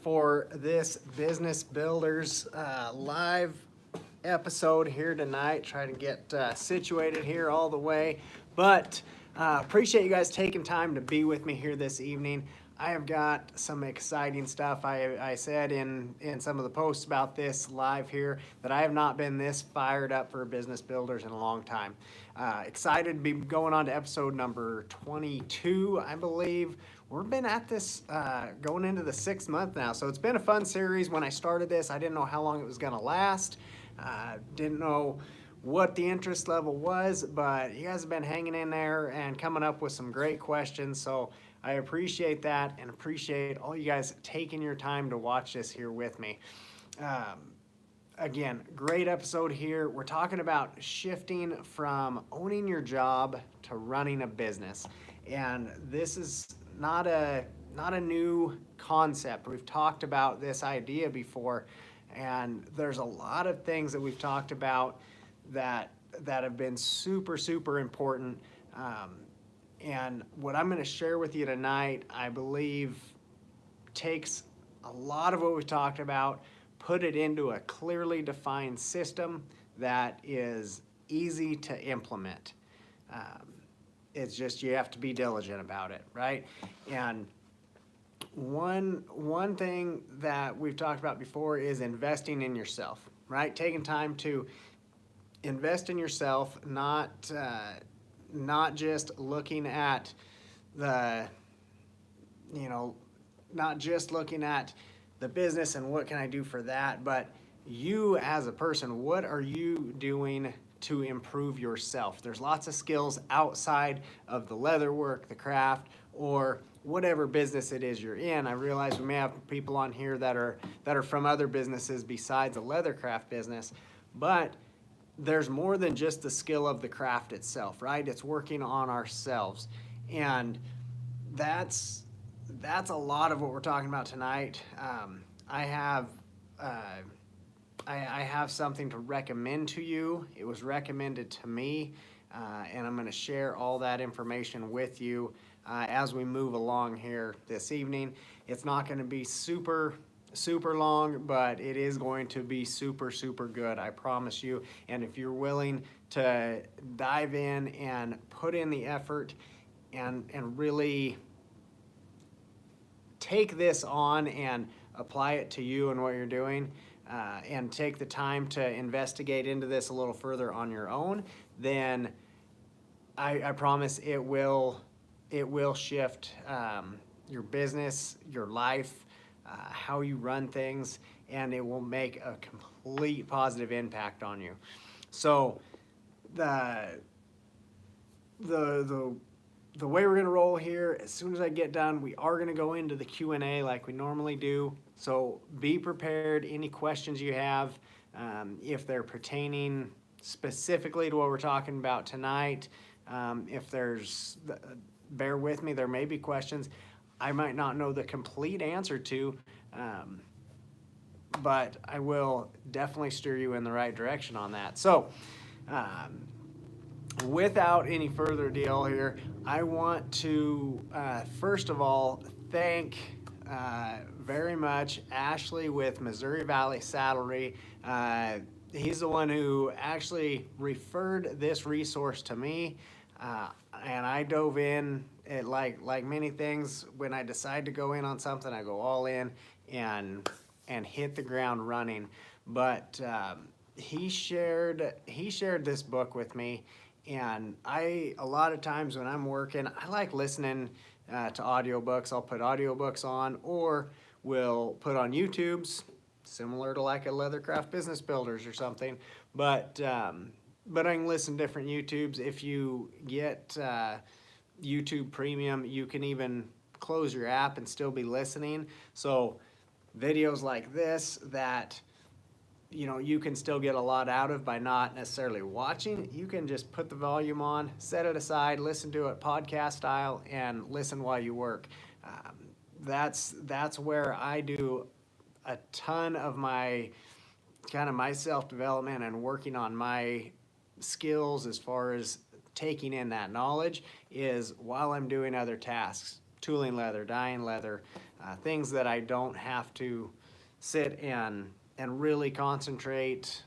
for this Business Builders live episode here tonight. Trying to get situated here all the way, but appreciate you guys taking time to be with me here this evening. I have got some exciting stuff. I said in some of the posts about this live here that I have not been this fired up for Business Builders in a long time. Excited to be going on to episode number 22, I believe. We've been at this going into the 6th month now, so it's been a fun series. When I started this, I didn't know how long it was going to last. Didn't know what the interest level was, but you guys have been hanging in there and coming up with some great questions, so I appreciate that and appreciate all you guys taking your time to watch this here with me. Again, great episode here. We're talking about shifting from owning your job to running a business, and this is not a new concept. We've talked about this idea before, and there's a lot of things that we've talked about that have been super important. And what I'm going to share with you tonight, I believe, takes a lot of what we've talked about, put it into a clearly defined system that is easy to implement. It's just you have to be diligent about it, right? And one thing that we've talked about before is investing in yourself, right? Taking time to invest in yourself, not just looking at not just looking at the business and what can I do for that, but you as a person, what are you doing to improve yourself? There's lots of skills outside of the leather work, the craft, or whatever business it is you're in. I realize we may have people on here that are from other businesses besides a Leathercraft business, but there's more than just the skill of the craft itself, right? It's working on ourselves. And that's a lot of what we're talking about tonight. I have something to recommend to you. It was recommended to me, and I'm going to share all that information with you as we move along here this evening. It's not going to be super long, but it is going to be super good, I promise you. And if you're willing to dive in and put in the effort and really take this on and apply it to you and what you're doing, and take the time to investigate into this a little further on your own, then I promise it will shift your business, your life, how you run things, and it will make a complete positive impact on you. So the way we're going to roll here, as soon as I get done, we are going to go into the Q&A like we normally do. So be prepared. Any questions you have, if they're pertaining specifically to what we're talking about tonight, bear with me, there may be questions I might not know the complete answer to, but I will definitely steer you in the right direction on that. So without any further ado here, I want to first of all thank very much Ashley with Missouri Valley Saddlery. He's the one who actually referred this resource to me, and I dove in. It like many things, when I decide to go in on something, I go all in and hit the ground running. But he shared this book with me, and a lot of times when I'm working, I like listening to audiobooks. I'll put audiobooks on, or we'll put on YouTube's, similar to like a Leathercraft Business Builders or something. But I can listen to different YouTubes. If you get YouTube Premium, you can even close your app and still be listening. So videos like this that you can still get a lot out of by not necessarily watching, you can just put the volume on, set it aside, listen to it podcast style, and listen while you work. That's where I do a ton of my self-development and working on my skills as far as taking in that knowledge, is while I'm doing other tasks, tooling leather, dyeing leather, things that I don't have to sit and really concentrate,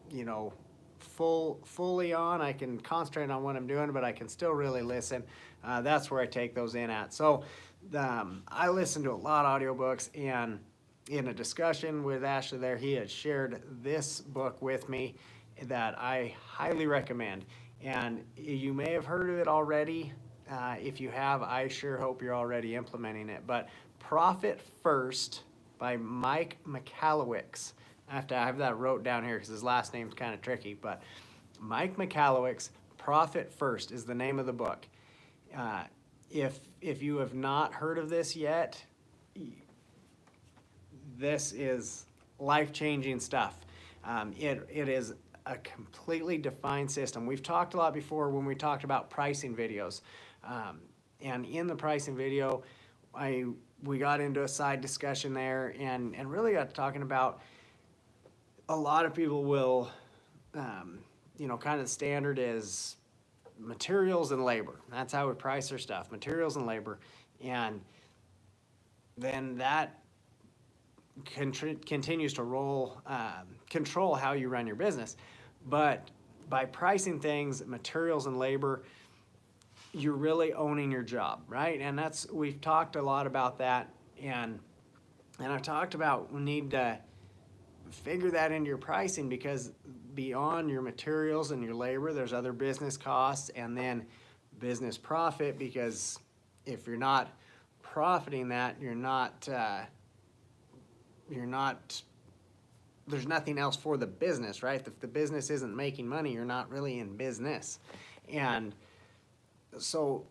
you know, fully on. I can concentrate on what I'm doing, but I can still really listen. That's where I take those in at. So I listen to a lot of audiobooks, and in a discussion with Ashley there, he had shared this book with me that I highly recommend. And you may have heard of it already. If you have, I sure hope you're already implementing it. But Profit First by Mike Michalowicz. I have that wrote down here because his last name's kind of tricky. But Mike Michalowicz, Profit First is the name of the book. If you have not heard of this yet, this is life-changing stuff. It is a completely defined system. We've talked a lot before when we talked about pricing videos. And in the pricing video, we got into a side discussion there and really got talking about a lot of people will, you know, kind of the standard is materials and labor. That's how we price our stuff, materials and labor. And then that continues to control how you run your business. But by pricing things, materials and labor, you're really owning your job, right? And we've talked a lot about that, and I talked about we need to figure that into your pricing, because beyond your materials and your labor, there's other business costs and then business profit, because if you're not profiting that, there's nothing else for the business, right? If the business isn't making money, you're not really in business. And so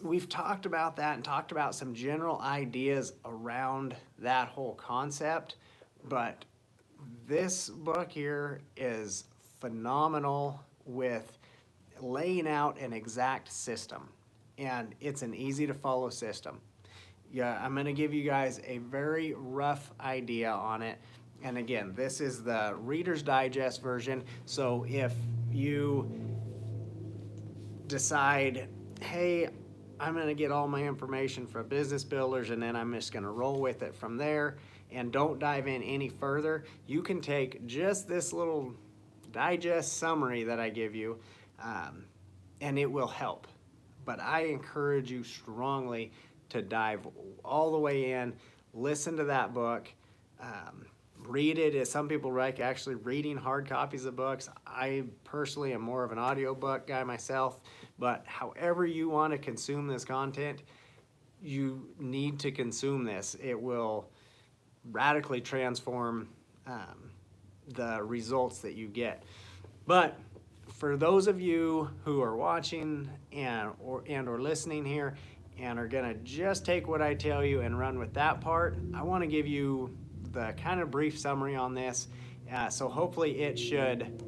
we've talked about that and talked about some general ideas around that whole concept, but this book here is phenomenal with laying out an exact system, and it's an easy to follow system. Yeah, I'm going to give you guys a very rough idea on it. And again, this is the Reader's Digest version. So if you decide, hey, I'm going to get all my information from Business Builders and then I'm just going to roll with it from there and don't dive in any further, you can take just this little digest summary that I give you, and it will help. But I encourage you strongly to dive all the way in, listen to that book, read it. As some people like actually reading hard copies of books. I personally am more of an audiobook guy myself, but however you want to consume this content, you need to consume this. It will radically transform the results that you get. But for those of you who are watching or listening here and are gonna just take what I tell you and run with that part, I want to give you the kind of brief summary on this. So hopefully it should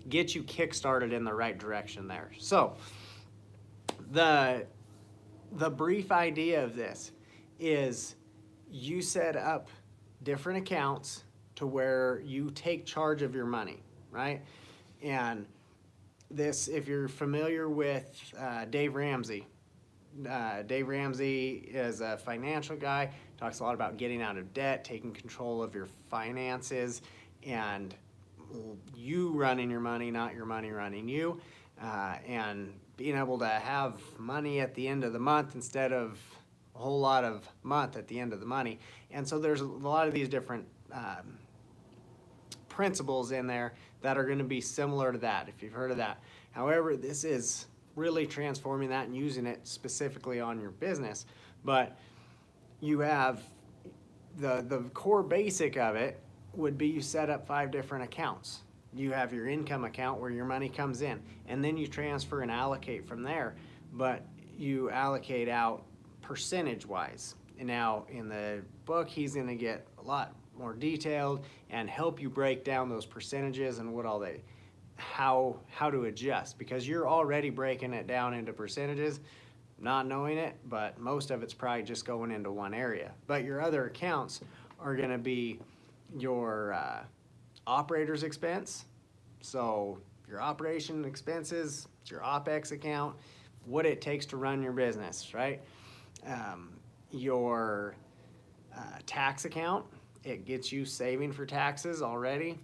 get you kick-started in the right direction there. So the brief idea of this is you set up different accounts to where you take charge of your money, right? And this, if you're familiar with Dave Ramsey, Dave Ramsey is a financial guy, talks a lot about getting out of debt, taking control of your finances, and you running your money, not your money running you, and being able to have money at the end of the month instead of a whole lot of month at the end of the money. And so there's a lot of these different principles in there that are going to be similar to that, if you've heard of that. However, this is really transforming that and using it specifically on your business. But you have the core basic of it would be you set up 5 different accounts. You have your income account where your money comes in, and then you transfer and allocate from there, but you allocate out percentage-wise. And now in the book, he's going to get a lot more detailed and help you break down those percentages and how to adjust, because you're already breaking it down into percentages, not knowing it, but most of it's probably just going into one area. But your other accounts are going to be your operator's expense. So your operation expenses, it's your OPEX account. what it takes to run your business, right? Your tax account, it gets you saving for taxes already,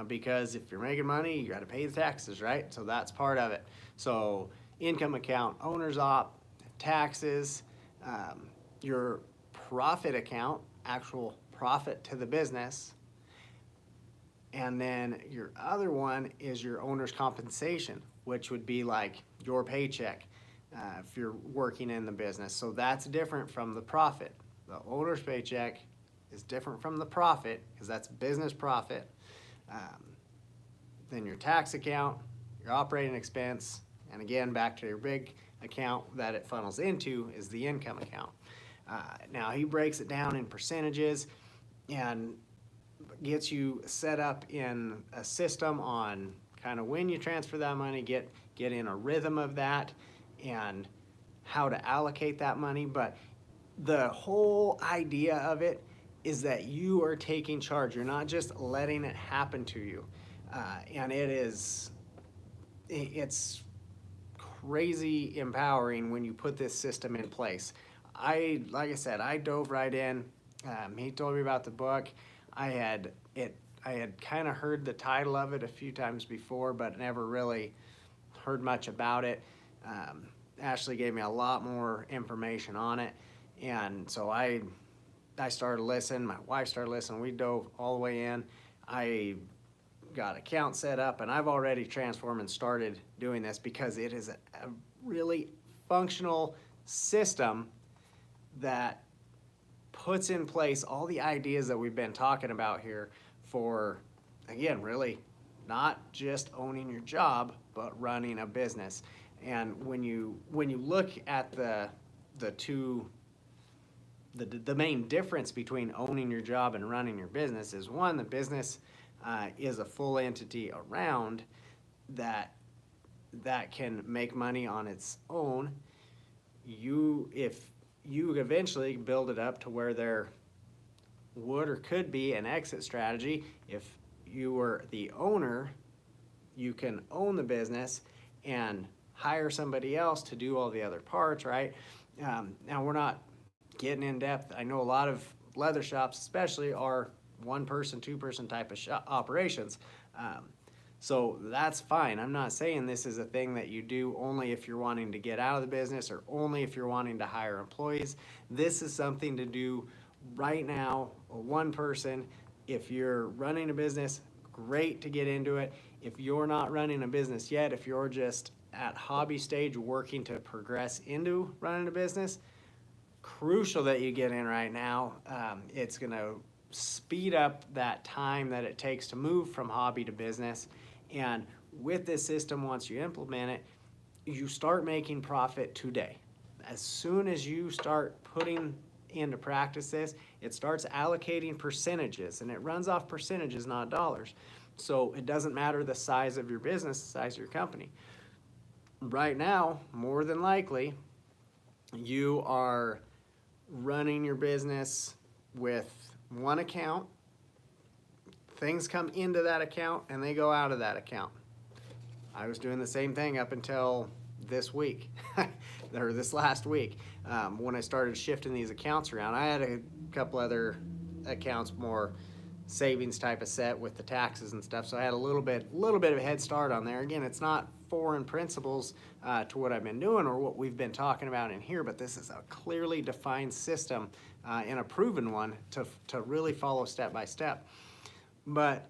because if you're making money, you got to pay the taxes, right? So that's part of it. So income account, owner's op, taxes, your profit account, actual profit to the business, and then your other one is your owner's compensation, which would be like your paycheck if you're working in the business. So that's different from the profit. The owner's paycheck is different from the profit because that's business profit. Then your tax account, your operating expense, and again, back to your big account that it funnels into is the income account. Now he breaks it down in percentages and gets you set up in a system on kind of when you transfer that money, get in a rhythm of that and how to allocate that money. But the whole idea of it is that you are taking charge. You're not just letting it happen to you. And it's crazy empowering when you put this system in place. Like I said, I dove right in. He told me about the book. I had kind of heard the title of it a few times before, but never really heard much about it. Ashley gave me a lot more information on it, and so I started listening. My wife started listening. We dove all the way in. I got an account set up, and I've already transformed and started doing this because it is a really functional system that puts in place all the ideas that we've been talking about here for, again, really not just owning your job, but running a business. And when you look at the main difference between owning your job and running your business is, one, the business is a full entity around that can make money on its own. If you eventually build it up to where there would or could be an exit strategy. If you were the owner, you can own the business and hire somebody else to do all the other parts, right? Now, we're not getting in depth. I know a lot of leather shops especially are one-person, two-person type of operations. So that's fine. I'm not saying this is a thing that you do only if you're wanting to get out of the business or only if you're wanting to hire employees. This is something to do right now, one person. If you're running a business, great to get into it. If you're not running a business yet, if you're just at hobby stage working to progress into running a business, crucial that you get in right now. It's going to speed up that time that it takes to move from hobby to business. And with this system, once you implement it, you start making profit today. As soon as you start putting into practice this, it starts allocating percentages, and it runs off percentages, not dollars. So it doesn't matter the size of your business, the size of your company. Right now, more than likely, you are running your business with one account. Things come into that account and they go out of that account. I was doing the same thing up until this week, or this last week, when I started shifting these accounts around. I had a couple other accounts, more savings type of set with the taxes and stuff, so I had a little bit of a head start on there. Again, it's not foreign principles to what I've been doing or what we've been talking about in here, but this is a clearly defined system and a proven one to really follow step by step. But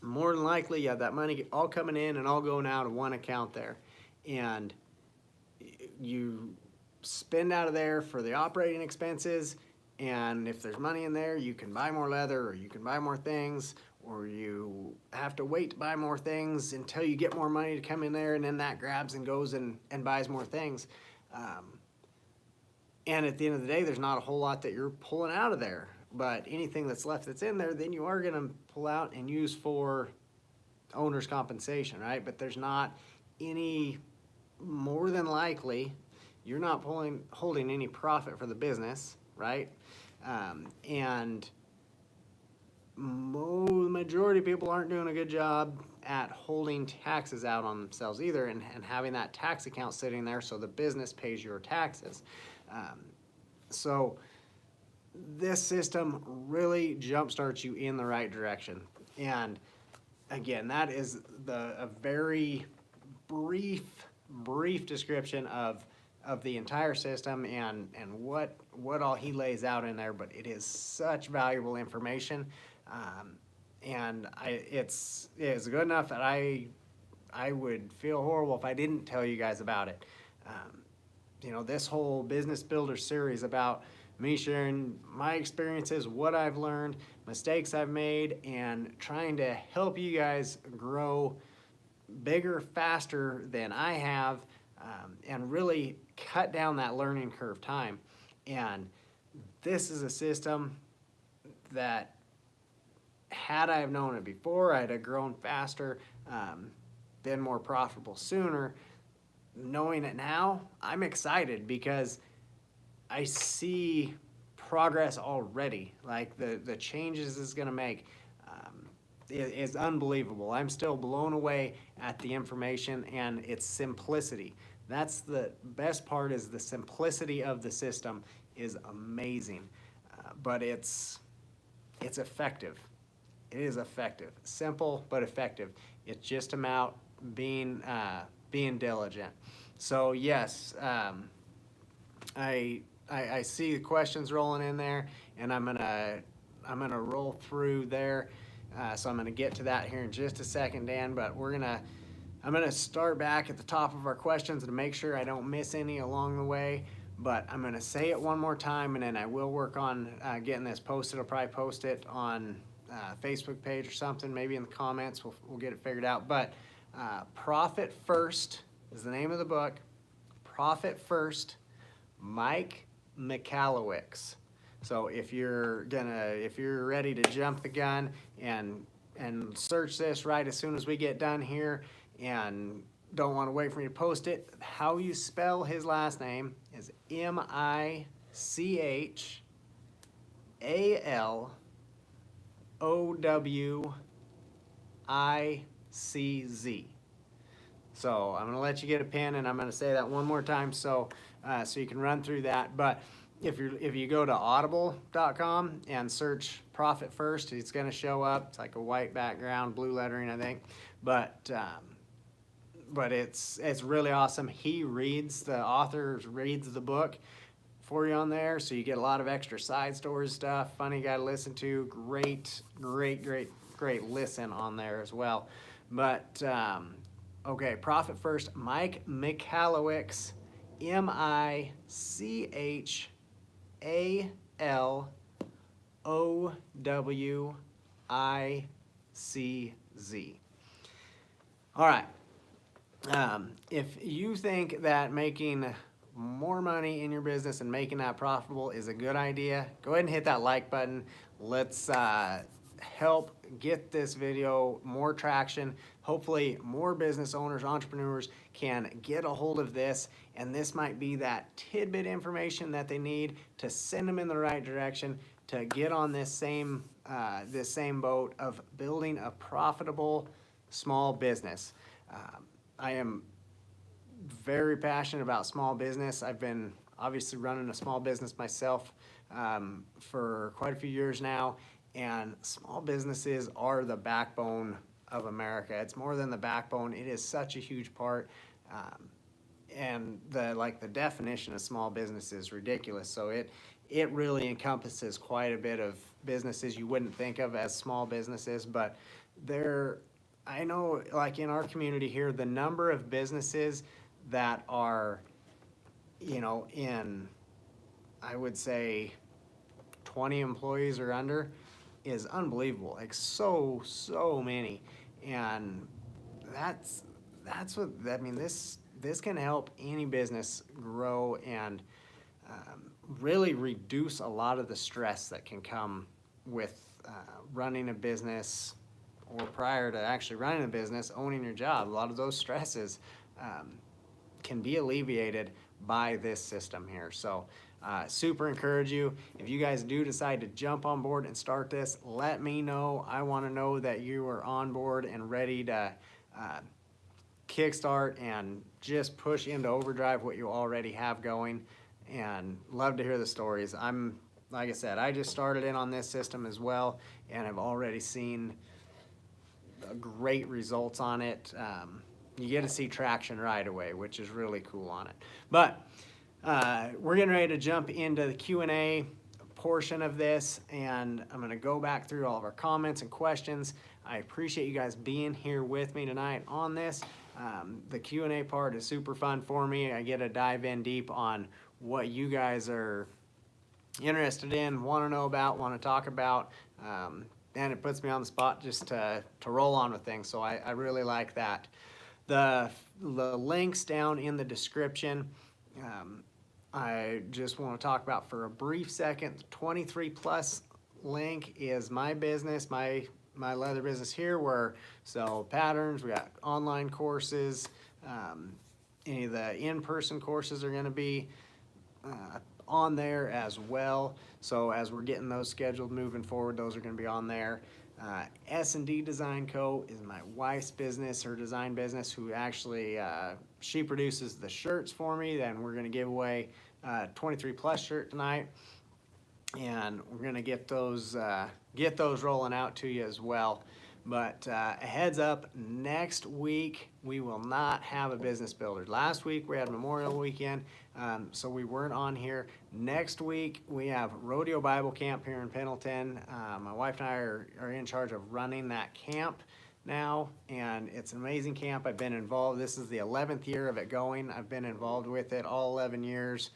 more than likely, you have that money all coming in and all going out of one account there. And you spend out of there for the operating expenses. And if there's money in there, you can buy more leather, or you can buy more things, or you have to wait to buy more things until you get more money to come in there, and then that grabs and goes and buys more things. And at the end of the day, there's not a whole lot that you're pulling out of there. But anything that's left that's in there, then you are going to pull out and use for owner's compensation, right? But there's not any, more than likely, you're not holding any profit for the business, right? And majority of people aren't doing a good job at holding taxes out on themselves either, and having that tax account sitting there so the business pays your taxes. So this system really jumpstarts you in the right direction. And again, that is a very brief description of the entire system and what all he lays out in there, but it is such valuable information. And it's good enough that I would feel horrible if I didn't tell you guys about it. You know, this whole Business Builder series about me sharing my experiences, what I've learned, mistakes I've made, and trying to help you guys grow bigger, faster than I have, and really cut down that learning curve time. And this is a system that, had I have known it before, I'd have grown faster, been more profitable sooner. Knowing it now, I'm excited because I see progress already. Like the changes it's gonna make is unbelievable. I'm still blown away at the information and its simplicity. That's the best part, is the simplicity of the system is amazing. But it's effective. It is effective. Simple but effective. It's just about being diligent. So yes, I see the questions rolling in there, and I'm gonna roll through there. So I'm gonna get to that here in just a second, Dan. But I'm gonna start back at the top of our questions to make sure I don't miss any along the way. But I'm gonna say it one more time, and then I will work on getting this posted. I'll probably post it on Facebook page or something, maybe in the comments. We'll get it figured out. But Profit First is the name of the book. Profit First, Mike Michalowicz. So if you're ready to jump the gun and search this right as soon as we get done here, and don't want to wait for me to post it, how you spell his last name is Michalowicz. So I'm going to let you get a pen, and I'm going to say that one more time so you can run through that. But if you go to audible.com and search Profit First, it's going to show up. It's like a white background, blue lettering, I think. But it's really awesome. The author reads the book for you on there, so you get a lot of extra side story stuff. Funny guy to listen to. Great listen on there as well. But okay, Profit First, Mike Michalowicz, Michalowicz. All right. If you think that making more money in your business and making that profitable is a good idea, go ahead and hit that like button. Let's help get this video more traction. Hopefully more business owners, entrepreneurs can get a hold of this, and this might be that tidbit information that they need to send them in the right direction to get on this same boat of building a profitable small business. I am very passionate about small business. I've been obviously running a small business myself for quite a few years now, and small businesses are the backbone of America. It's more than the backbone. It is such a huge part, and the definition of small business is ridiculous. So it really encompasses quite a bit of businesses you wouldn't think of as small businesses, but I know, like in our community here, the number of businesses that are, in, I would say, 20 employees or under is unbelievable. Like so many. And that's what, I mean, this can help any business grow and really reduce a lot of the stress that can come with running a business, or prior to actually running a business, owning your job. A lot of those stresses can be alleviated by this system here. So super encourage you. If you guys do decide to jump on board and start this, let me know. I want to know that you are on board and ready to kickstart and just push into overdrive what you already have going, and love to hear the stories. Like I said, I just started in on this system as well, and I've already seen great results on it. You get to see traction right away, which is really cool on it. But we're getting ready to jump into the Q&A portion of this, and I'm going to go back through all of our comments and questions. I appreciate you guys being here with me tonight on this. The Q&A part is super fun for me. I get to dive in deep on what you guys are interested in, want to know about, want to talk about, and it puts me on the spot just to roll on with things. So I really like that. The links down in the description, I just want to talk about for a brief second. The 23 plus link is my business, my leather business here, where sell patterns. We got online courses. Any of the in-person courses are going to be on there as well. So as we're getting those scheduled moving forward, those are going to be on there. S&D Design Co. is my wife's business, her design business, who actually, she produces the shirts for me. Then we're going to give away a 23 plus shirt tonight, and we're going to get those rolling out to you as well. But a heads up, next week we will not have a business builder. Last week we had Memorial Weekend, so we weren't on here. Next week we have Rodeo Bible Camp here in Pendleton. My wife and I are in charge of running that camp now, and it's an amazing camp. I've been involved. This is the 11th year of it going. I've been involved with it all 11 years.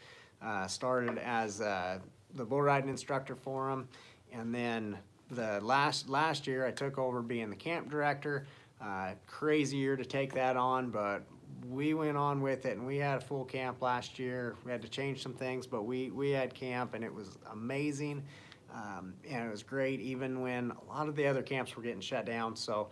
Started as the bull riding instructor for them, and then the last year I took over being the camp director. Crazy year to take that on, but we went on with it, and we had a full camp last year. We had to change some things, but we had camp, and it was amazing. And it was great even when a lot of the other camps were getting shut down. So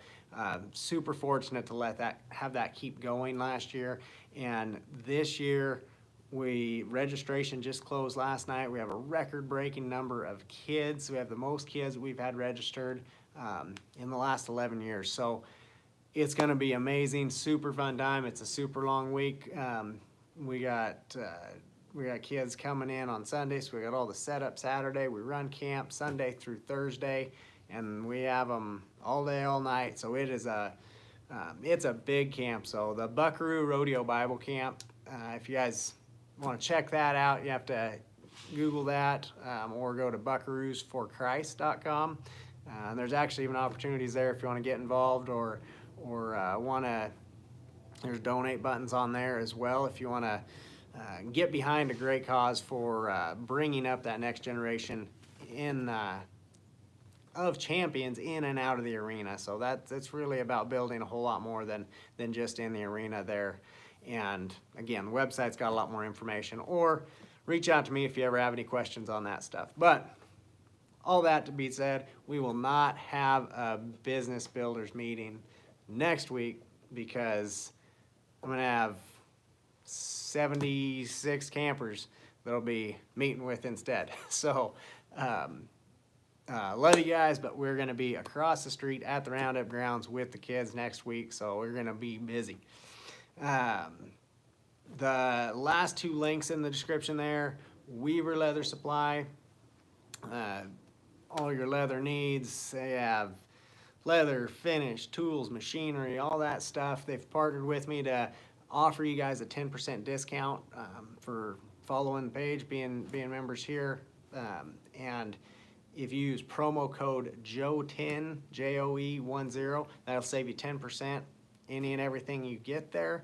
super fortunate to have that keep going last year. And this year, registration just closed last night. We have a record-breaking number of kids. We have the most kids we've had registered in the last 11 years. So it's going to be amazing, super fun time. It's a super long week. We got kids coming in on Sunday, so we got all the setup Saturday. We run camp Sunday through Thursday, and we have them all day, all night. So it's a big camp. So the Buckaroo Rodeo Bible Camp, if you guys want to check that out, you have to Google that or go to buckaroosforchrist.com. There's actually even opportunities there if you want to get involved or want to. There's donate buttons on there as well if you want to get behind a great cause for bringing up that next generation of champions in and out of the arena. So that's really about building a whole lot more than just in the arena there. And again, the website's got a lot more information, or reach out to me if you ever have any questions on that stuff. But all that to be said, we will not have a business builders meeting next week because I'm going to have 76 campers that I'll be meeting with instead. So love you guys, but we're going to be across the street at the Roundup grounds with the kids next week, so we're going to be busy. The last two links in the description there, Weaver Leather Supply, all your leather needs. They have leather, finish, tools, machinery, all that stuff. They've partnered with me to offer you guys a 10% discount for following the page, being members here. And if you use promo code JOE10, JOE10, that'll save you 10% any and everything you get there.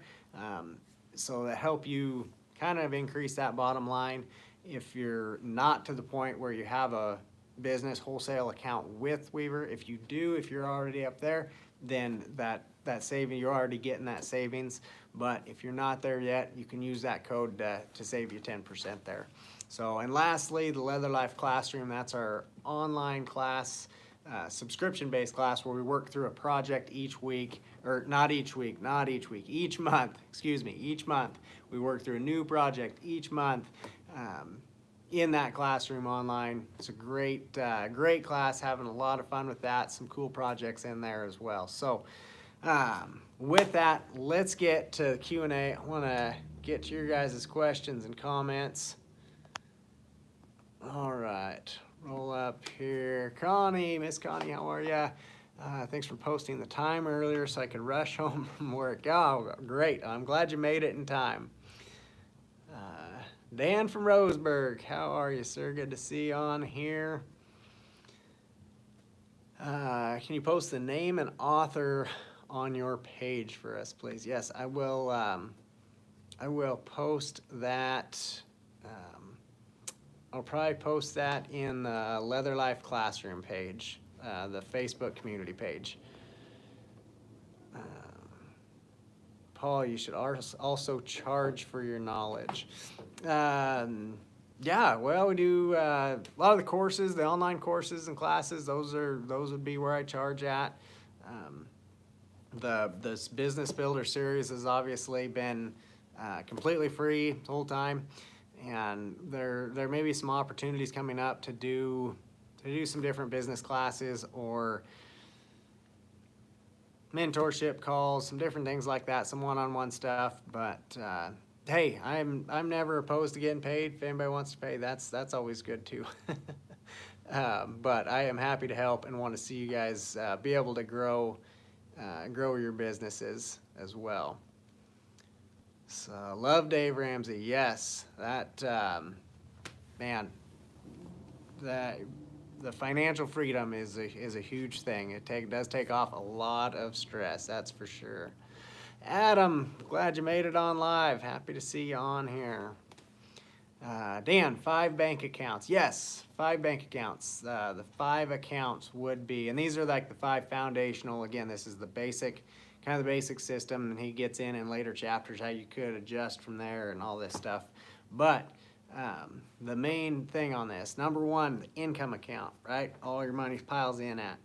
So that help you kind of increase that bottom line. If you're not to the point where you have a business wholesale account with Weaver, if you do, if you're already up there, then that saving, you're already getting that savings. But if you're not there yet, you can use that code to save you 10% there. So, and lastly, the Leather Life Classroom, that's our online class subscription-based class where we work through a project each week, or not each week, each month, excuse me, each month. We work through a new project each month in that classroom online. It's a great class, having a lot of fun with that, some cool projects in there as well. So with that, let's get to Q&A. I want to get to your guys' questions and comments. All right, roll up here. Miss Connie, how are ya? Thanks for posting the time earlier so I could rush home from work. Oh, great. I'm glad you made it in time. Dan from Roseburg, how are you, sir? Good to see you on here. Can you post the name and author on your page for us, please? Yes, I will. I will post that. I'll probably post that in the Leather Life Classroom page, the Facebook community page. Paul, you should also charge for your knowledge. Yeah, well, we do a lot of the courses, the online courses and classes. Those would be where I charge at. This Business Builder series has obviously been completely free the whole time. And there may be some opportunities coming up to do some different business classes or mentorship calls, some different things like that, some one-on-one stuff. But hey, I'm never opposed to getting paid. If anybody wants to pay, that's always good too. But I am happy to help and want to see you guys be able to grow your businesses as well. So, love Dave Ramsey. Yes, that man. The financial freedom is a huge thing. It does take off a lot of stress. That's for sure. Adam, glad you made it on live. Happy to see you on here. Dan, 5 bank accounts. Yes, 5 bank accounts. The 5 accounts would be, and these are like the 5 foundational. Again, this is the basic. Kind of the basic system, and he gets in later chapters how you could adjust from there and all this stuff. But the main thing on this, number 1, the income account, right? All your money piles in at.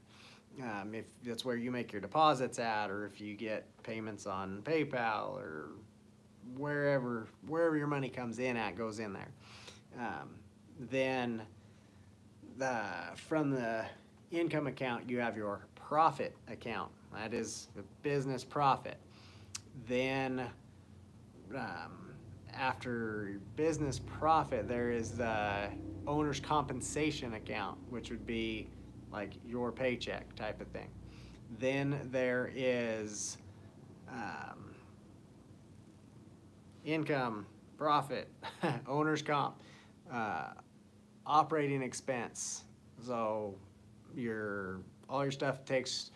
If that's where you make your deposits at, or if you get payments on PayPal, or wherever your money comes in at goes in there. Then from the income account, you have your profit account. That is the business profit. Then after business profit, there is the owner's compensation account, which would be like your paycheck type of thing. Then there is income, profit, owner's comp, operating expense. So all your stuff takes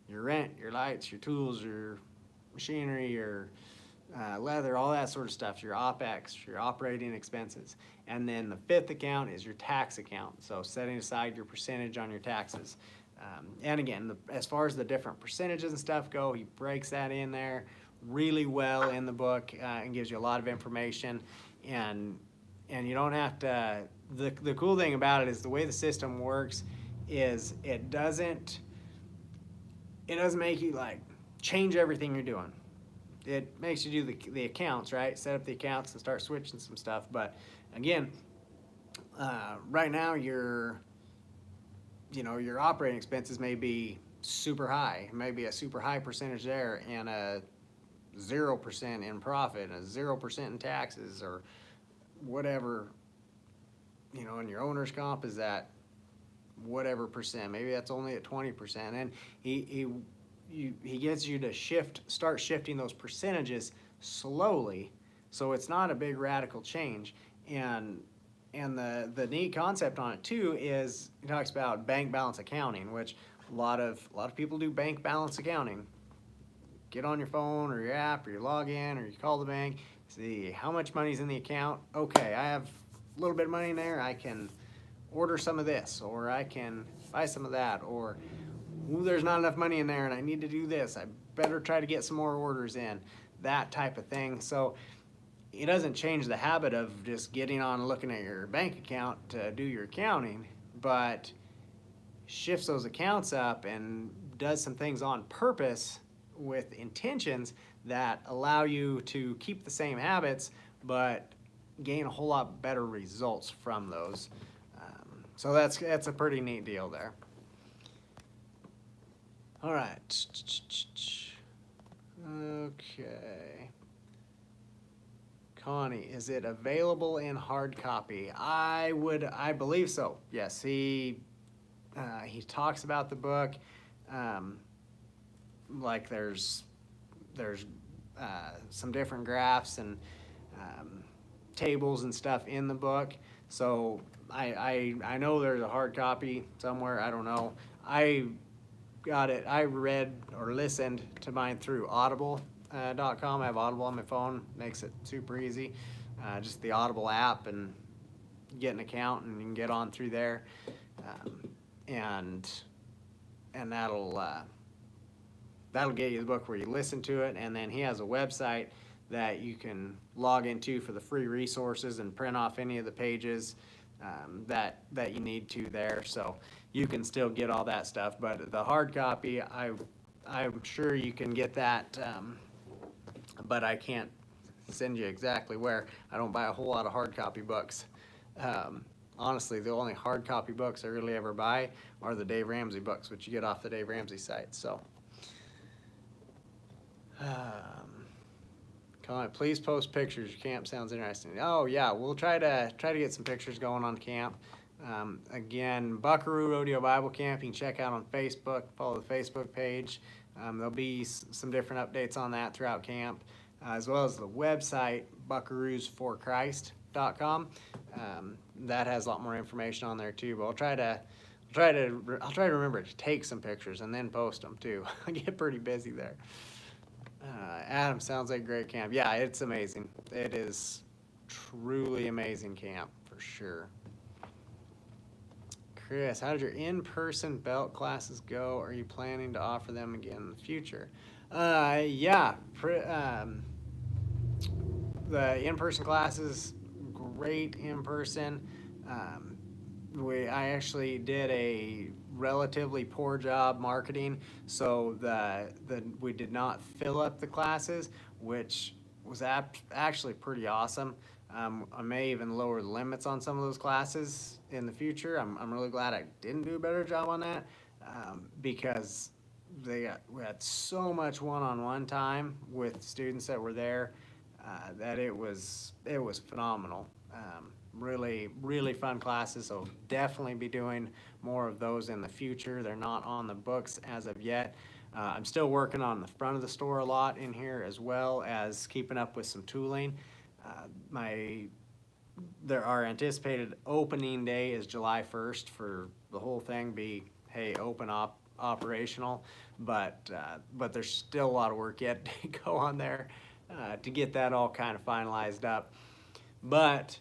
your rent, your lights, your tools, your machinery, your leather, all that sort of stuff, your OPEX, your operating expenses. And then the 5th account is your tax account. So setting aside your percentage on your taxes. And again, as far as the different percentages and stuff go, he breaks that in there really well in the book and gives you a lot of information. And you don't have to, the cool thing about it is the way the system works is it doesn't make you like change everything you're doing. It makes you do the accounts, right? Set up the accounts and start switching some stuff. But again, right now your operating expenses may be super high. Maybe a super high percentage there and a 0% in profit, and a 0% in taxes, or whatever. And your owner's comp is at whatever percent. Maybe that's only at 20%. And he gets you to start shifting those percentages slowly, so it's not a big radical change. And the neat concept on it too is he talks about bank balance accounting, which a lot of people do bank balance accounting. Get on your phone or your app, or you log in, or you call the bank, see how much money's in the account. Okay, I have a little bit of money in there. I can order some of this, or I can buy some of that, or there's not enough money in there and I need to do this. I better try to get some more orders in, that type of thing. So it doesn't change the habit of just getting on and looking at your bank account to do your accounting, but shifts those accounts up and does some things on purpose with intentions that allow you to keep the same habits, but gain a whole lot better results from those. So that's a pretty neat deal there. All right. Okay. Connie, is it available in hard copy? I believe so. Yes, he talks about the book. Like there's some different graphs and tables and stuff in the book. So I know there's a hard copy somewhere. I don't know. I got it. I read or listened to mine through Audible.com. I have Audible on my phone. Makes it super easy. Just the Audible app, and get an account and you can get on through there. And that'll get you the book where you listen to it, and then he has a website that you can log into for the free resources and print off any of the pages that you need to there. So you can still get all that stuff, but the hard copy, I'm sure you can get that, but I can't send you exactly where. I don't buy a whole lot of hard copy books. Honestly, the only hard copy books I really ever buy are the Dave Ramsey books, which you get off the Dave Ramsey site. So, comment, please post pictures. Your camp sounds interesting. Oh yeah, we'll try to get some pictures going on camp. Again, Buckaroo Rodeo Bible Camp. You can check out on Facebook. Follow the Facebook page. There'll be some different updates on that throughout camp, as well as the website buckaroosforchrist.com. That has a lot more information on there too. But I'll try to remember to take some pictures and then post them too. I get pretty busy there. Adam, sounds like a great camp. Yeah, it's amazing. It is truly amazing camp for sure. Chris, how did your in-person belt classes go? Are you planning to offer them again in the future? Yeah, the in-person classes, great in person. I actually did a relatively poor job marketing, so we did not fill up the classes, which was actually pretty awesome. I may even lower the limits on some of those classes in the future. I'm really glad I didn't do a better job on that, because we had so much one-on-one time with students that were there, that it was phenomenal. Really, really fun classes, so definitely be doing more of those in the future. They're not on the books as of yet. I'm still working on the front of the store a lot in here, as well as keeping up with some tooling. Our anticipated opening day is July 1st for the whole thing be, hey, open operational, but there's still a lot of work yet to go on there to get that all kind of finalized up. But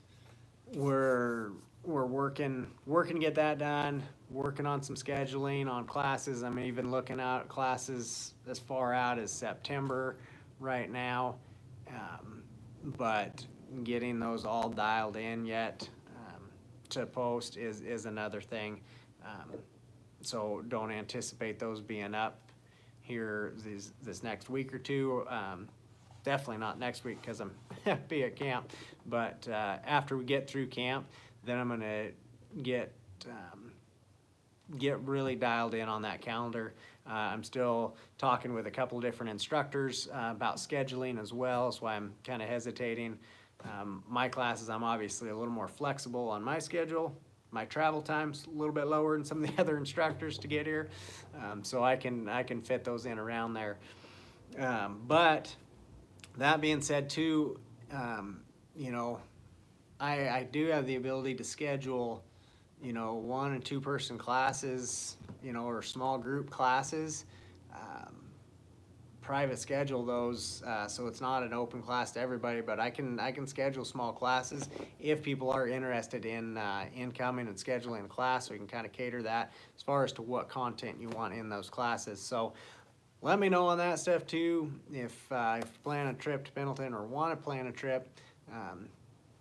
we're working to get that done, working on some scheduling on classes. I'm even looking at classes as far out as September right now, but getting those all dialed in yet to post is another thing. So don't anticipate those being up here this next week or two. Definitely not next week because I'm be at camp, but after we get through camp, then I'm gonna get really dialed in on that calendar. I'm still talking with a couple of different instructors about scheduling as well. That's why I'm kind of hesitating. My classes, I'm obviously a little more flexible on my schedule. My travel time's a little bit lower than some of the other instructors to get here, so I can fit those in around there. But that being said too, you know, I do have the ability to schedule, you know, 1 and 2 person classes, you know, or small group classes, private schedule those, so it's not an open class to everybody, but I can schedule small classes if people are interested in coming and scheduling a class, so we can kind of cater that as far as to what content you want in those classes. So let me know on that stuff too. If you plan a trip to Pendleton or want to plan a trip,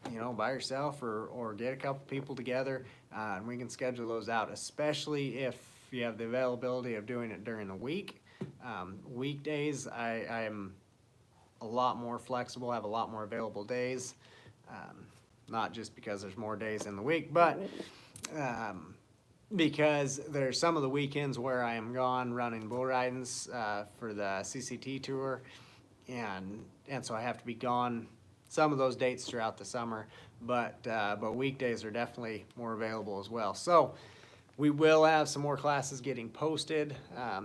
you know, by yourself or get a couple people together, and we can schedule those out, especially if you have the availability of doing it during the week. Weekdays, I am a lot more flexible, have a lot more available days. Not just because there's more days in the week, but because there's some of the weekends where I am gone running bull ridings for the CCT tour, and so I have to be gone some of those dates throughout the summer, but weekdays are definitely more available as well. So we will have some more classes getting posted,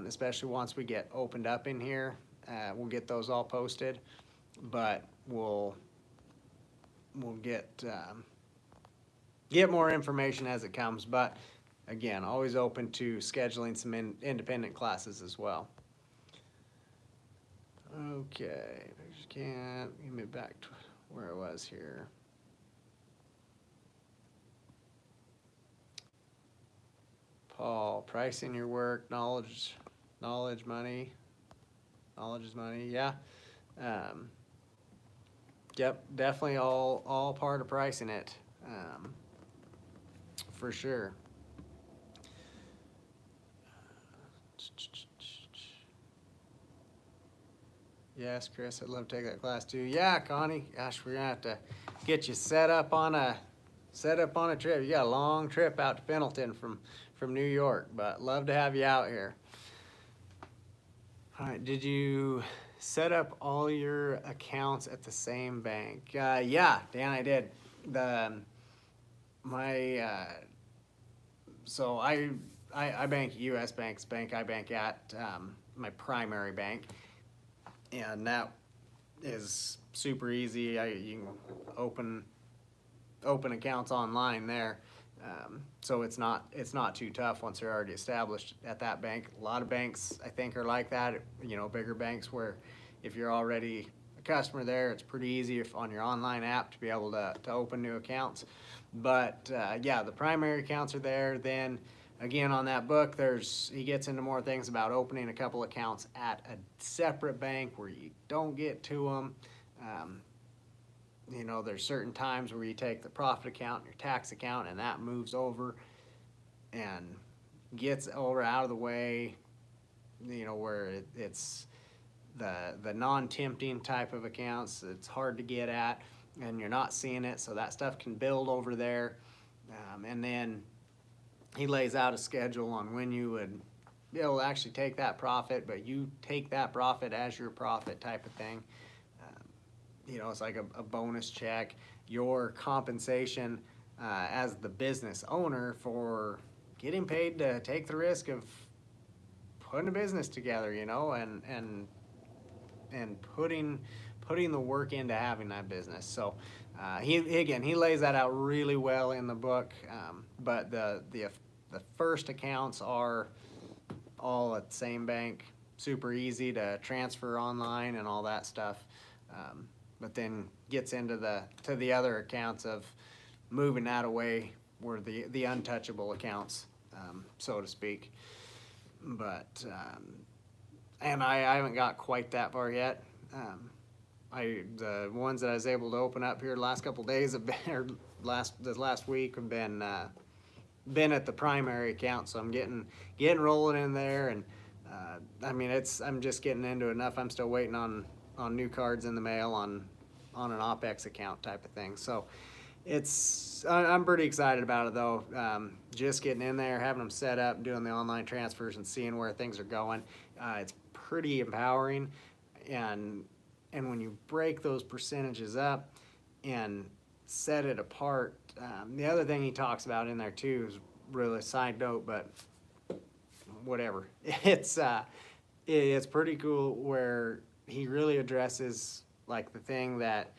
especially once we get opened up in here. We'll get those all posted, but we'll get more information as it comes. But again, always open to scheduling some independent classes as well. Okay, I just can't get me back to where I was here. Paul, pricing your work, knowledge, money. Knowledge is money, yeah. Yep, definitely all part of pricing it, for sure. Yes, Chris, I'd love to take that class too. Yeah, Connie, gosh, we're gonna have to get you set up on a trip. You got a long trip out to Pendleton from New York, but love to have you out here. All right, did you set up all your accounts at the same bank? Yeah, Dan, I did. So I bank at U.S. Bank's bank. I bank at my primary bank, and that is super easy. You can open accounts online there. So it's not too tough once they're already established at that bank. A lot of banks, I think, are like that. Bigger banks where if you're already a customer there, it's pretty easy on your online app to be able to open new accounts. But yeah, the primary accounts are there. Then again, on that book, he gets into more things about opening a couple accounts at a separate bank where you don't get to them. There's certain times where you take the profit account and your tax account, and that moves over and gets over out of the way, where it's the non-tempting type of accounts. It's hard to get at, and you're not seeing it, so that stuff can build over there. And then he lays out a schedule on when you would be able to actually take that profit, but you take that profit as your profit type of thing. It's like a bonus check, your compensation as the business owner for getting paid to take the risk of putting a business together, and putting the work into having that business. So he lays that out really well in the book. But the first accounts are all at the same bank, super easy to transfer online and all that stuff. But then gets into the other accounts of moving that away, were the untouchable accounts, so to speak. But and I haven't got quite that far yet. The ones that I was able to open up here the last couple of days have been, or this last week, have been at the primary account, so I'm getting rolling in there, and I'm just getting into enough. I'm still waiting on new cards in the mail on an OPEX account type of thing. So I'm pretty excited about it though. Just getting in there, having them set up, doing the online transfers and seeing where things are going. It's pretty empowering, and when you break those percentages up and set it apart, the other thing he talks about in there too is really a side note, but whatever. It's pretty cool where he really addresses like the thing that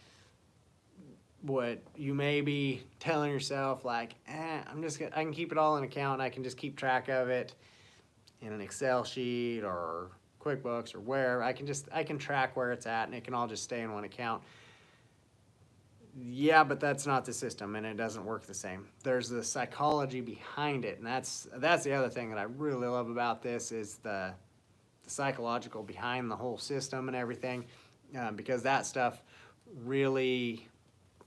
what you may be telling yourself, like, I can keep it all in account. I can just keep track of it in an Excel sheet or QuickBooks or where I can track where it's at, and it can all just stay in one account. Yeah, but that's not the system, and it doesn't work the same. There's the psychology behind it, and that's the other thing that I really love about this is the psychological behind the whole system and everything, because that stuff really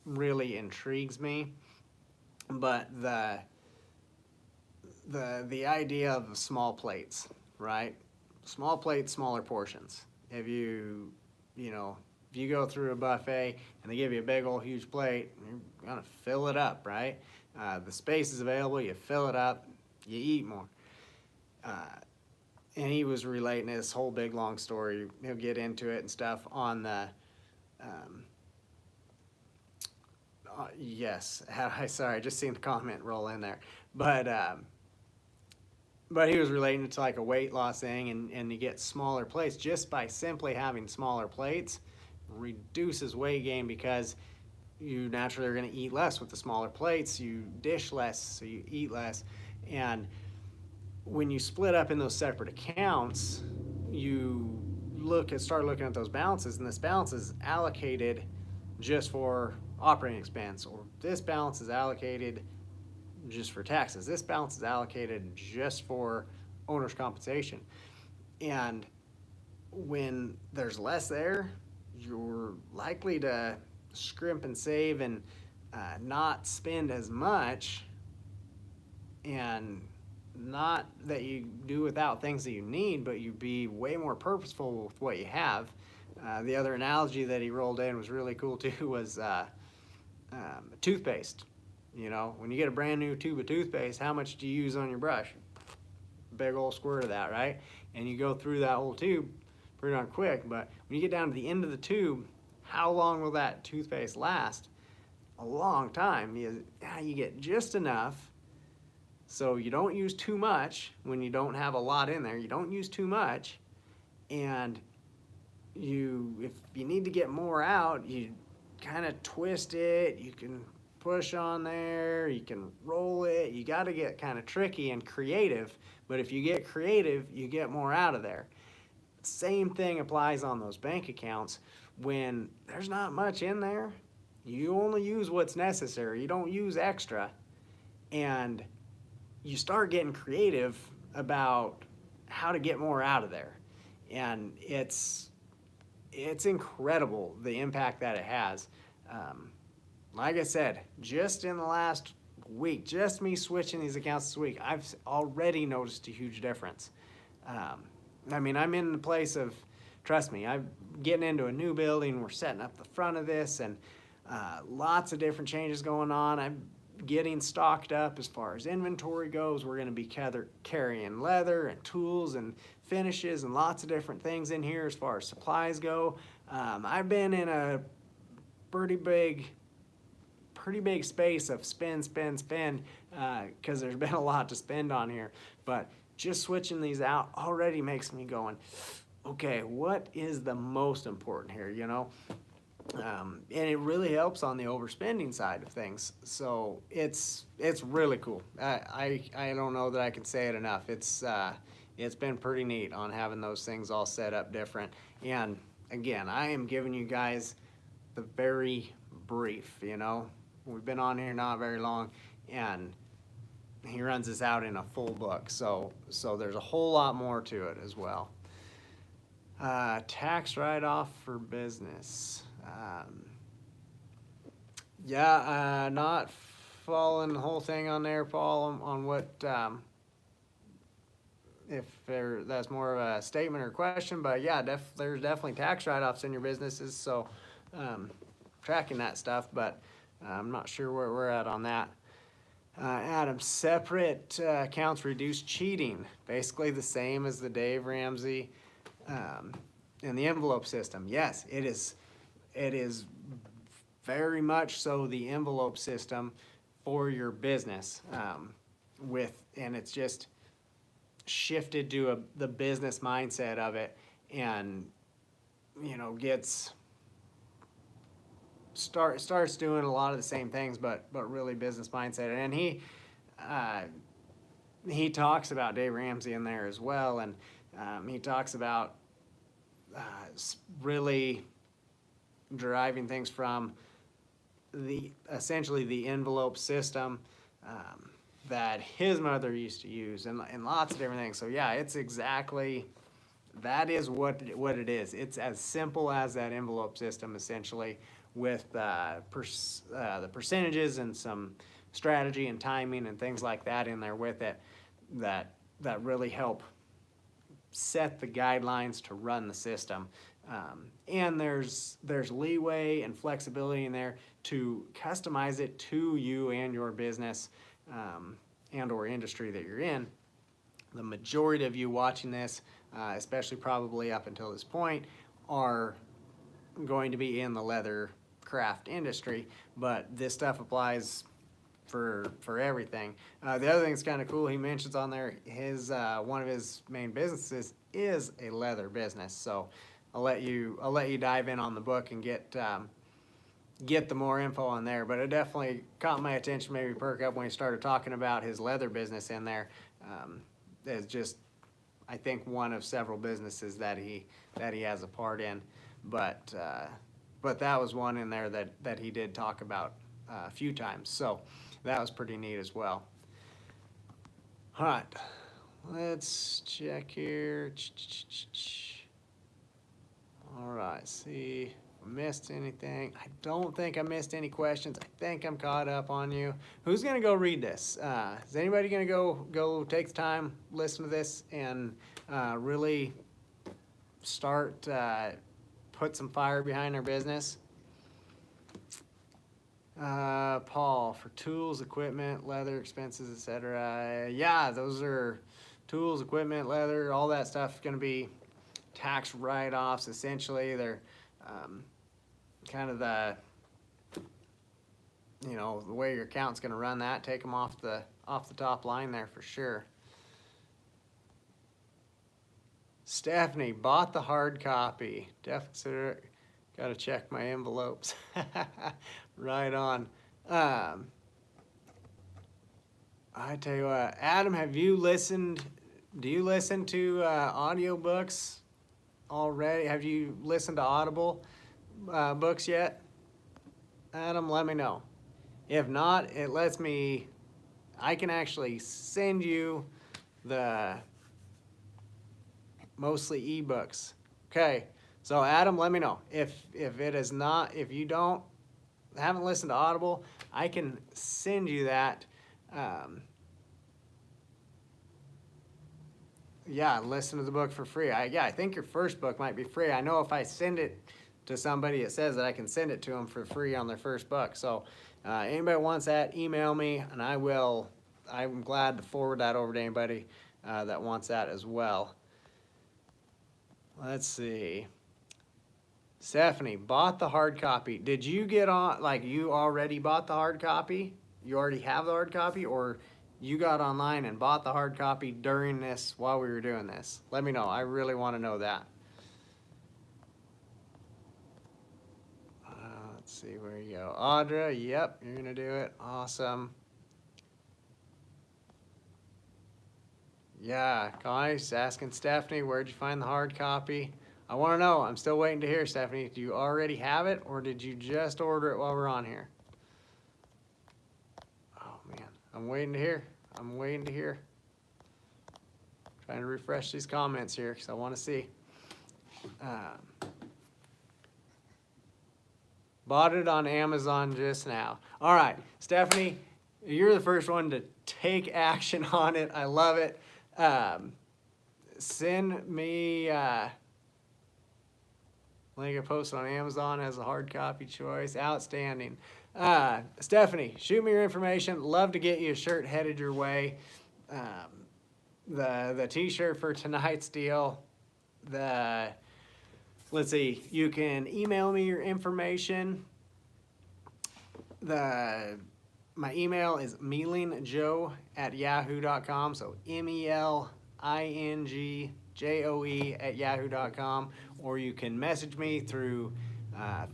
intrigues me. But the idea of small plates, right? Small plates, smaller portions. If you go through a buffet and they give you a big old huge plate, you're gonna fill it up, right? The space is available, you fill it up, you eat more. And he was relating this whole big long story. He'll get into it and stuff on the, yes, sorry, I just seen the comment roll in there. But he was relating it to like a weight loss thing, and you get smaller plates just by simply having smaller plates reduces weight gain, because you naturally are going to eat less with the smaller plates. You dish less, so you eat less. And when you split up in those separate accounts, you start looking at those balances, and this balance is allocated just for operating expense, or this balance is allocated just for taxes. This balance is allocated just for owner's compensation. And when there's less there, you're likely to scrimp and save and not spend as much, and not that you do without things that you need, but you be way more purposeful with what you have. The other analogy that he rolled in was really cool too, was toothpaste. You know, when you get a brand new tube of toothpaste, how much do you use on your brush? Big old squirt of that, right? And you go through that whole tube pretty darn quick, but when you get down to the end of the tube, how long will that toothpaste last? A long time. You get just enough, so you don't use too much. When you don't have a lot in there, you don't use too much, and if you need to get more out, you kind of twist it. You can push on there, you can roll it. You got to get kind of tricky and creative, but if you get creative, you get more out of there. Same thing applies on those bank accounts. When there's not much in there, you only use what's necessary. You don't use extra, and you start getting creative about how to get more out of there. And it's incredible the impact that it has. Like I said, just in the last week, just me switching these accounts this week, I've already noticed a huge difference. I mean, I'm in the place of, trust me, I'm getting into a new building. We're setting up the front of this, and lots of different changes going on. I'm getting stocked up as far as inventory goes. We're going to be carrying leather and tools and finishes and lots of different things in here as far as supplies go. I've been in a pretty big space of spend, because there's been a lot to spend on here. But just switching these out already makes me going, okay, what is the most important here, you know? And it really helps on the overspending side of things. So it's really cool. I don't know that I can say it enough. It's been pretty neat on having those things all set up different. And again, I am giving you guys the very brief, you know. We've been on here not very long, and he runs this out in a full book. So there's a whole lot more to it as well. Tax write-off for business. Not following the whole thing on there, Paul, on what, that's more of a statement or question, but yeah, there's definitely tax write-offs in your businesses, so tracking that stuff, but I'm not sure where we're at on that. Adam, separate accounts reduce cheating. Basically the same as the Dave Ramsey and the envelope system. Yes, it is very much so the envelope system for your business, and it's just shifted to the business mindset of it, and you know, starts doing a lot of the same things, but really business mindset. And he talks about Dave Ramsey in there as well, and he talks about really deriving things from essentially the envelope system that his mother used to use, and lots of different things. So yeah, it's exactly, that is what it is. It's as simple as that envelope system, essentially, with the percentages and some strategy and timing and things like that in there with it. that really help set the guidelines to run the system. And there's leeway and flexibility in there to customize it to you and your business and or industry that you're in. The majority of you watching this, especially probably up until this point, are going to be in the leather craft industry, but this stuff applies for everything. The other thing that's kind of cool, he mentions on there, his one of his main businesses is a leather business. So I'll let you dive in on the book and get the more info on there. But it definitely caught my attention, maybe perk up when he started talking about his leather business in there. It's just, I think, one of several businesses that he has a part in. But that was one in there that he did talk about a few times. So that was pretty neat as well. All right, let's check here. All right, see if I missed anything. I don't think I missed any questions. I think I'm caught up on you. Who's gonna go read this? Is anybody gonna go take the time, listen to this, and really start put some fire behind their business? Paul, for tools, equipment, leather, expenses, etc. Yeah, those are tools, equipment, leather, all that stuff is going to be tax write-offs. Essentially, they're kind of the way your account's going to run that. Take them off the top line there for sure. Stephanie, bought the hard copy. Definitely got to check my envelopes. Right on. I tell you what, Adam, have you listened? Do you listen to audiobooks already? Have you listened to Audible books yet? Adam, let me know. If not, it lets me. I can actually send you the mostly ebooks. Okay. So Adam, let me know if it is not. If you haven't listened to Audible, I can send you that. Yeah, listen to the book for free. I think your first book might be free. I know if I send it to somebody, it says that I can send it to them for free on their first book. So anybody wants that, email me, and I'm glad to forward that over to anybody that wants that as well. Let's see. Stephanie, bought the hard copy. Did you get on, like you already bought the hard copy? You already have the hard copy, or you got online and bought the hard copy during this, while we were doing this? Let me know. I really want to know that. Let's see, where you go. Audra, yep, you're going to do it. Awesome. Yeah, Connie's asking Stephanie, where'd you find the hard copy? I want to know. I'm still waiting to hear, Stephanie. Do you already have it, or did you just order it while we're on here? Oh, man. I'm waiting to hear. Trying to refresh these comments here because I want to see. Bought it on Amazon just now. All right, Stephanie, you're the first one to take action on it. I love it. Send me... link I posted on Amazon as a hard copy choice. Outstanding. Stephanie, shoot me your information. Love to get you a shirt headed your way. The t-shirt for tonight's deal. Let's see, you can email me your information. My email is mealingjoe@yahoo.com. So MELINGJOE@yahoo.com, or you can message me through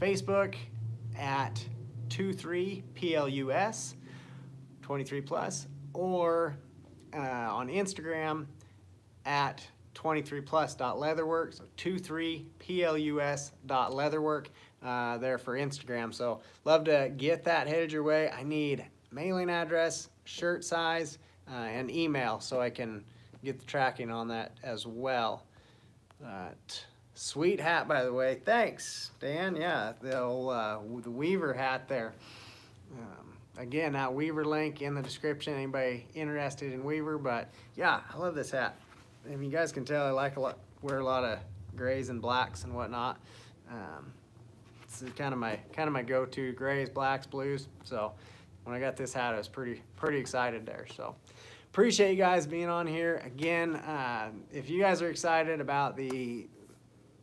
Facebook at 23PLUS 23plus, or on Instagram at 23plus.leatherwork, so 23plus.leatherwork there for Instagram. So love to get that headed your way. I need mailing address, shirt size, and email so I can get the tracking on that as well. Sweet hat, by the way. Thanks, Dan. Yeah, the Weaver hat there. again, that Weaver link in the description, anybody interested in Weaver. But yeah, I love this hat. And you guys can tell I like wear a lot of grays and blacks and whatnot. It's kind of my go-to, grays, blacks, blues. So when I got this hat, I was pretty excited there. So appreciate you guys being on here again. If you guys are excited about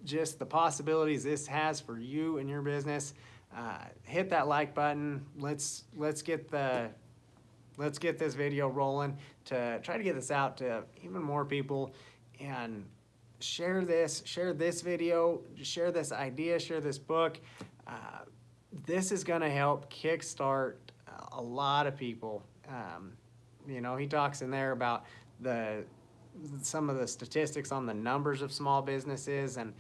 just the possibilities this has for you and your business, hit that like button. Let's get this video rolling to try to get this out to even more people, and share this video, share this idea, share this book. This is going to help kickstart a lot of people. You know, he talks in there about some of the statistics on the numbers of small businesses and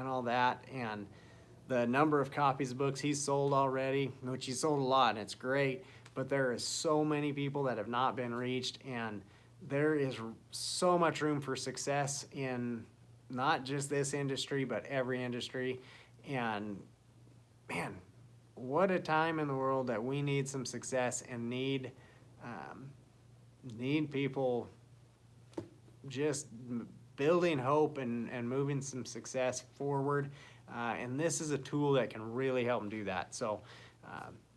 all that, and the number of copies of books he's sold already, which he's sold a lot, and it's great. But there is so many people that have not been reached, and there is so much room for success in not just this industry, but every industry. And man, what a time in the world that we need some success and need people just building hope and moving some success forward. And this is a tool that can really help them do that. So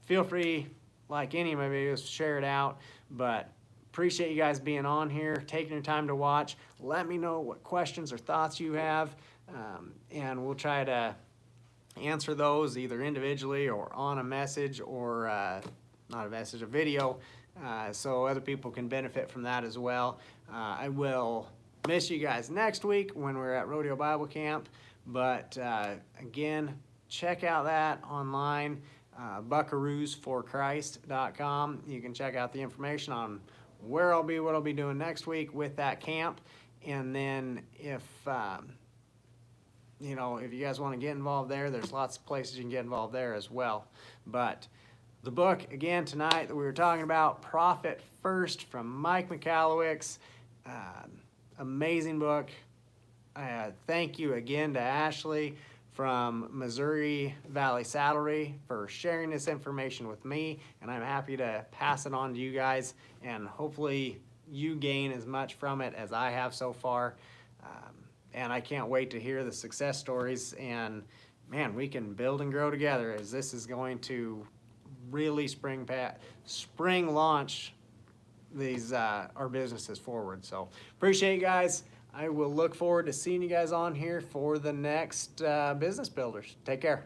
feel free, like any of my videos, share it out. But appreciate you guys being on here, taking your time to watch. Let me know what questions or thoughts you have, and we'll try to answer those either individually or on a message, or not a message, a video, so other people can benefit from that as well. I will miss you guys next week when we're at Rodeo Bible Camp, but again, check out that online, buckaroosforchrist.com. You can check out the information on where I'll be, what I'll be doing next week with that camp. And then if you know, if you guys want to get involved there, there's lots of places you can get involved there as well. But the book, again, tonight that we were talking about, Profit First, from Mike Michalowicz. Amazing book. Thank you again to Ashley from Missouri Valley Saddlery for sharing this information with me, and I'm happy to pass it on to you guys, and hopefully you gain as much from it as I have so far. And I can't wait to hear the success stories, and man, we can build and grow together, as this is going to really spring launch these our businesses forward. So appreciate you guys. I will look forward to seeing you guys on here for the next Business Builders. Take care.